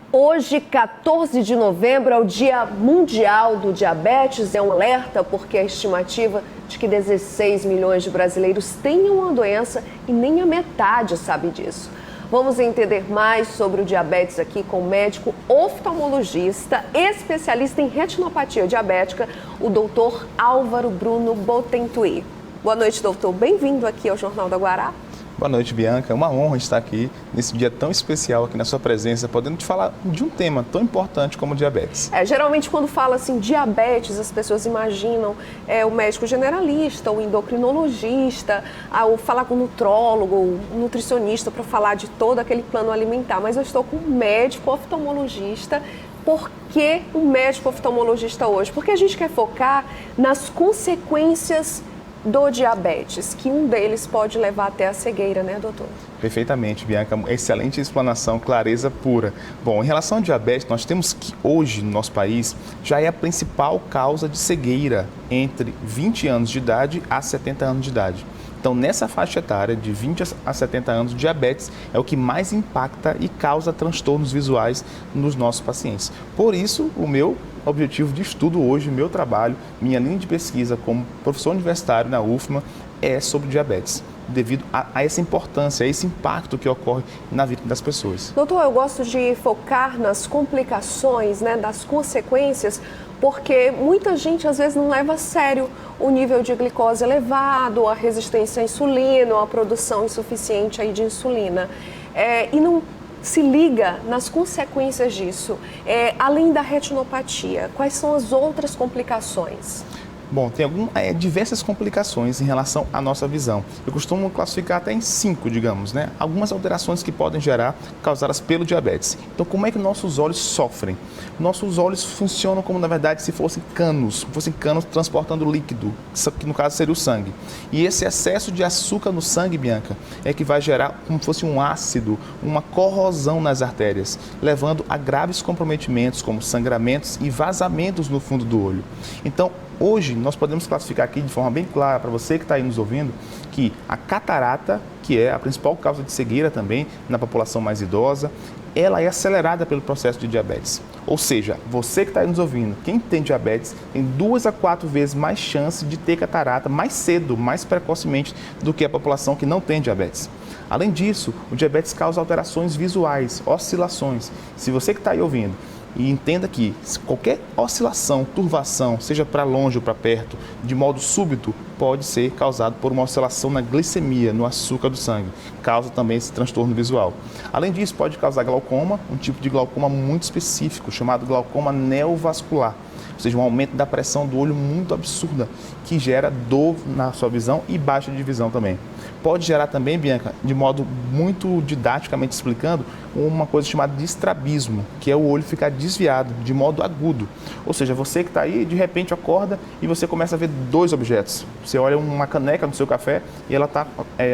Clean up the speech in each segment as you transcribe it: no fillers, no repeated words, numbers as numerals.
Hoje, 14 de novembro, é o Dia Mundial do Diabetes. É um alerta porque a estimativa de que 16 milhões de brasileiros tenham a doença e nem a metade sabe disso. Vamos entender mais sobre o diabetes aqui com o médico oftalmologista, especialista em retinopatia diabética, o doutor Álvaro Bruno Botentuy. Boa noite, doutor. Bem-vindo aqui ao Jornal da Guará. Boa noite, Bianca. É uma honra estar aqui nesse dia tão especial aqui na sua presença, podendo te falar de um tema tão importante como o diabetes. Geralmente quando fala assim diabetes, as pessoas imaginam o médico generalista, o endocrinologista, ou falar com o nutrólogo, o nutricionista para falar de todo aquele plano alimentar. Mas eu estou com um médico oftalmologista. Por que o médico oftalmologista hoje? Porque a gente quer focar nas consequências do diabetes, que um deles pode levar até a cegueira, né, doutor? Perfeitamente, Bianca. Excelente explanação, clareza pura. Bom, em relação ao diabetes, nós temos que hoje no nosso país já é a principal causa de cegueira entre 20 anos de idade a 70 anos de idade. Então, nessa faixa etária, de 20 a 70 anos, o diabetes é o que mais impacta e causa transtornos visuais nos nossos pacientes. Por isso, o meu objetivo de estudo hoje, meu trabalho, minha linha de pesquisa como professor universitário na UFMA é sobre diabetes, devido a essa importância, a esse impacto que ocorre na vida das pessoas. Doutor, eu gosto de focar nas complicações, né, das consequências, porque muita gente às vezes não leva a sério o nível de glicose elevado, a resistência à insulina, a produção insuficiente aí de insulina, e não se liga nas consequências disso. Além da retinopatia, quais são as outras complicações? Bom, tem diversas complicações em relação à nossa visão. Eu costumo classificar até em 5, digamos, né? Algumas alterações que podem causadas pelo diabetes. Então, como é que nossos olhos sofrem? Nossos olhos funcionam como, na verdade, se fossem canos transportando líquido, que no caso seria o sangue. E esse excesso de açúcar no sangue, Bianca, é que vai gerar como se fosse um ácido, uma corrosão nas artérias, levando a graves comprometimentos, como sangramentos e vazamentos no fundo do olho. Então, hoje, nós podemos classificar aqui de forma bem clara para você que está aí nos ouvindo, que a catarata, que é a principal causa de cegueira também na população mais idosa, ela é acelerada pelo processo de diabetes. Ou seja, você que está aí nos ouvindo, quem tem diabetes, tem 2 a 4 vezes mais chance de ter catarata mais cedo, mais precocemente, do que a população que não tem diabetes. Além disso, o diabetes causa alterações visuais, oscilações. Se você que está aí ouvindo, e entenda que qualquer oscilação, turvação, seja para longe ou para perto, de modo súbito, pode ser causado por uma oscilação na glicemia, no açúcar do sangue. Causa também esse transtorno visual. Além disso, pode causar glaucoma, um tipo de glaucoma muito específico, chamado glaucoma neovascular. Ou seja, um aumento da pressão do olho muito absurda, que gera dor na sua visão e baixa de visão também. Pode gerar também, Bianca, de modo muito didaticamente explicando, uma coisa chamada de estrabismo, que é o olho ficar desviado de modo agudo. Ou seja, você que está aí, de repente acorda e você começa a ver 2 objetos. Você olha uma caneca no seu café e ela está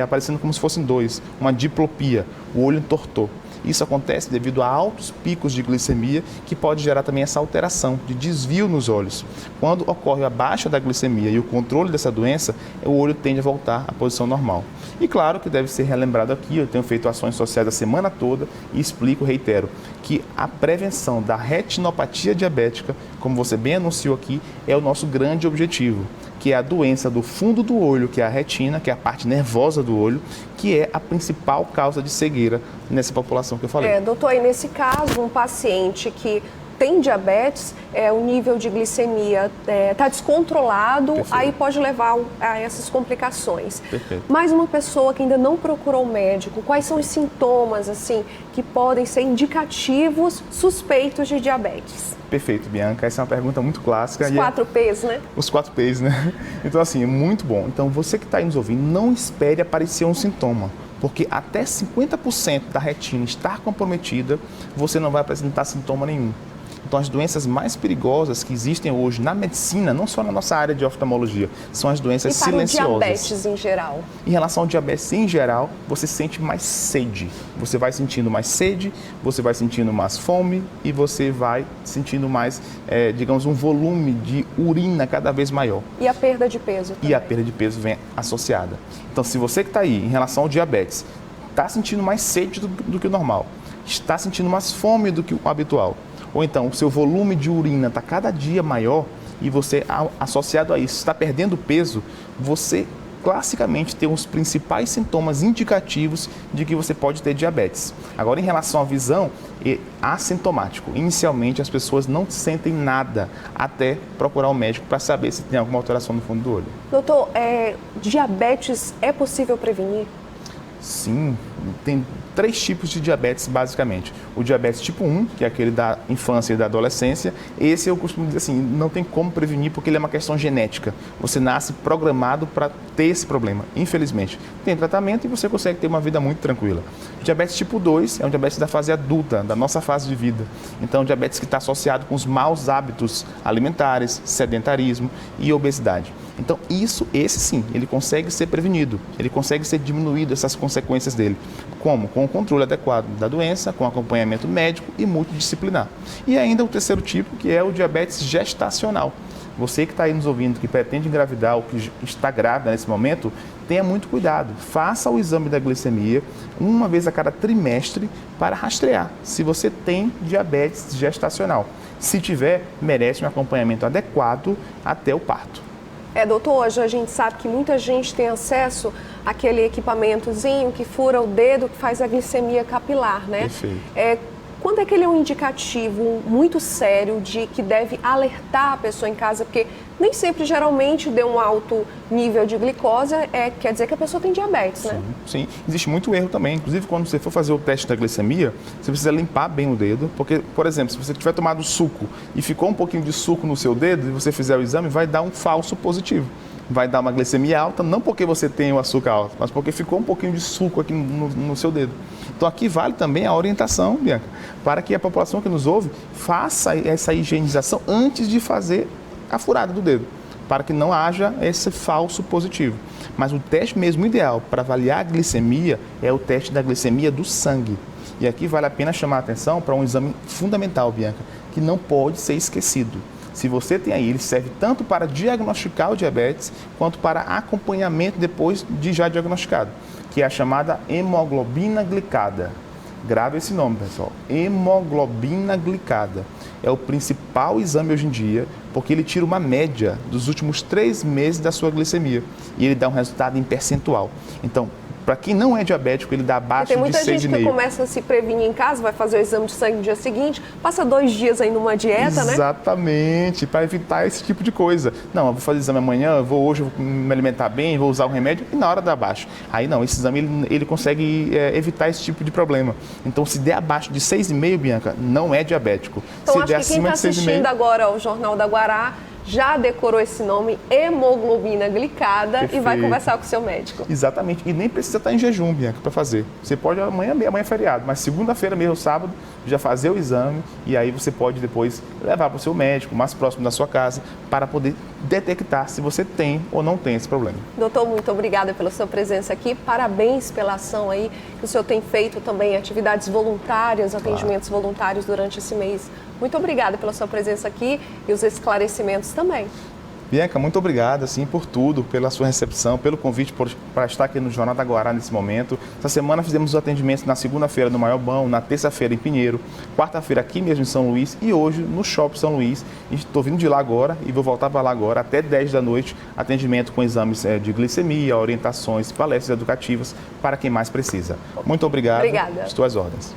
aparecendo como se fossem 2, uma diplopia, o olho entortou. Isso acontece devido a altos picos de glicemia, que pode gerar também essa alteração de desvio nos olhos. Quando ocorre a baixa da glicemia e o controle dessa doença, o olho tende a voltar à posição normal. E claro que deve ser relembrado aqui, eu tenho feito ações sociais a semana toda e explico, reitero, que a prevenção da retinopatia diabética, como você bem anunciou aqui, é o nosso grande objetivo, que é a doença do fundo do olho, que é a retina, que é a parte nervosa do olho, que é a principal causa de cegueira nessa população que eu falei. Doutor, aí nesse caso, um paciente que tem diabetes, o nível de glicemia está descontrolado, Perfeito. Aí pode levar a essas complicações. Perfeito. Mas uma pessoa que ainda não procurou o médico, quais são os sintomas assim que podem ser indicativos suspeitos de diabetes? Perfeito, Bianca. Essa é uma pergunta muito clássica. Os 4 P's, né? Os 4 P's, né? Então, assim, é muito bom. Então, você que está aí nos ouvindo, não espere aparecer um sintoma, porque até 50% da retina estar comprometida, você não vai apresentar sintoma nenhum. Então, as doenças mais perigosas que existem hoje na medicina, não só na nossa área de oftalmologia, são as doenças silenciosas. E para o diabetes em geral? Em relação ao diabetes em geral, você sente mais sede. Você vai sentindo mais sede, você vai sentindo mais fome e você vai sentindo mais, digamos, um volume de urina cada vez maior. E a perda de peso também? E a perda de peso vem associada. Então, se você que está aí, em relação ao diabetes, está sentindo mais sede do que o normal, está sentindo mais fome do que o habitual. Ou então, o seu volume de urina está cada dia maior e você, associado a isso, está perdendo peso, você classicamente tem os principais sintomas indicativos de que você pode ter diabetes. Agora, em relação à visão, é assintomático. Inicialmente, as pessoas não sentem nada até procurar o médico para saber se tem alguma alteração no fundo do olho. Doutor, diabetes é possível prevenir? Sim, tem 3 tipos de diabetes, basicamente. O diabetes tipo 1, que é aquele da infância e da adolescência, esse eu costumo dizer assim, não tem como prevenir porque ele é uma questão genética. Você nasce programado para ter esse problema, infelizmente. Tem tratamento e você consegue ter uma vida muito tranquila. O diabetes tipo 2 é um diabetes da fase adulta, da nossa fase de vida. Então, é um diabetes que está associado com os maus hábitos alimentares, sedentarismo e obesidade. Então, esse sim, ele consegue ser prevenido, ele consegue ser diminuído, essas consequências dele. Como? Com o controle adequado da doença, com acompanhamento médico e multidisciplinar. E ainda o terceiro tipo, que é o diabetes gestacional. Você que está aí nos ouvindo, que pretende engravidar ou que está grávida nesse momento, tenha muito cuidado. Faça o exame da glicemia uma vez a cada trimestre para rastrear se você tem diabetes gestacional. Se tiver, merece um acompanhamento adequado até o parto. Doutor, hoje a gente sabe que muita gente tem acesso àquele equipamentozinho que fura o dedo, que faz a glicemia capilar, né? Perfeito. Quando é que ele é um indicativo muito sério de que deve alertar a pessoa em casa? Porque nem sempre, geralmente, deu um alto nível de glicose, quer dizer que a pessoa tem diabetes, né? Sim. Existe muito erro também. Inclusive, quando você for fazer o teste da glicemia, você precisa limpar bem o dedo, porque, por exemplo, se você tiver tomado suco e ficou um pouquinho de suco no seu dedo e você fizer o exame, vai dar um falso positivo. Vai dar uma glicemia alta, não porque você tem o açúcar alto, mas porque ficou um pouquinho de suco aqui no seu dedo. Então aqui vale também a orientação, Bianca, para que a população que nos ouve faça essa higienização antes de fazer a furada do dedo, para que não haja esse falso positivo. Mas o teste mesmo ideal para avaliar a glicemia é o teste da glicemia do sangue. E aqui vale a pena chamar a atenção para um exame fundamental, Bianca, que não pode ser esquecido. Se você tem aí, ele serve tanto para diagnosticar o diabetes, quanto para acompanhamento depois de já diagnosticado, que é a chamada hemoglobina glicada. Grave esse nome, pessoal. Hemoglobina glicada. É o principal exame hoje em dia, porque ele tira uma média dos últimos 3 meses da sua glicemia e ele dá um resultado em percentual. Então, para quem não é diabético, ele dá abaixo de 6,5. Tem muita gente que começa a se prevenir em casa, vai fazer o exame de sangue no dia seguinte, passa 2 dias aí numa dieta, né? Exatamente, para evitar esse tipo de coisa. Não, eu vou fazer exame amanhã, hoje eu vou me alimentar bem, vou usar o remédio e na hora dá abaixo. Aí não, esse exame ele consegue evitar esse tipo de problema. Então, se der abaixo de 6,5, Bianca, não é diabético. Então, se acho der que quem está assistindo agora ao Jornal da Guará já decorou esse nome, hemoglobina glicada. Perfeito. E vai conversar com o seu médico. Exatamente. E nem precisa estar em jejum, Bianca, para fazer. Você pode amanhã é feriado, mas segunda-feira mesmo, sábado, já fazer o exame e aí você pode depois levar para o seu médico, mais próximo da sua casa, para poder detectar se você tem ou não tem esse problema. Doutor, muito obrigada pela sua presença aqui. Parabéns pela ação aí que o senhor tem feito também, atividades voluntárias, atendimentos voluntários durante esse mês. Muito obrigada pela sua presença aqui e os esclarecimentos também. Bianca, muito obrigado assim, por tudo, pela sua recepção, pelo convite para estar aqui no Jornal da Guará nesse momento. Essa semana fizemos os atendimentos na segunda-feira no Maiobão, na terça-feira em Pinheiro, quarta-feira aqui mesmo em São Luís e hoje no Shopping São Luís. Estou vindo de lá agora e vou voltar para lá agora até 10 da noite, atendimento com exames de glicemia, orientações, palestras educativas para quem mais precisa. Muito obrigado. Obrigada. Estou às ordens.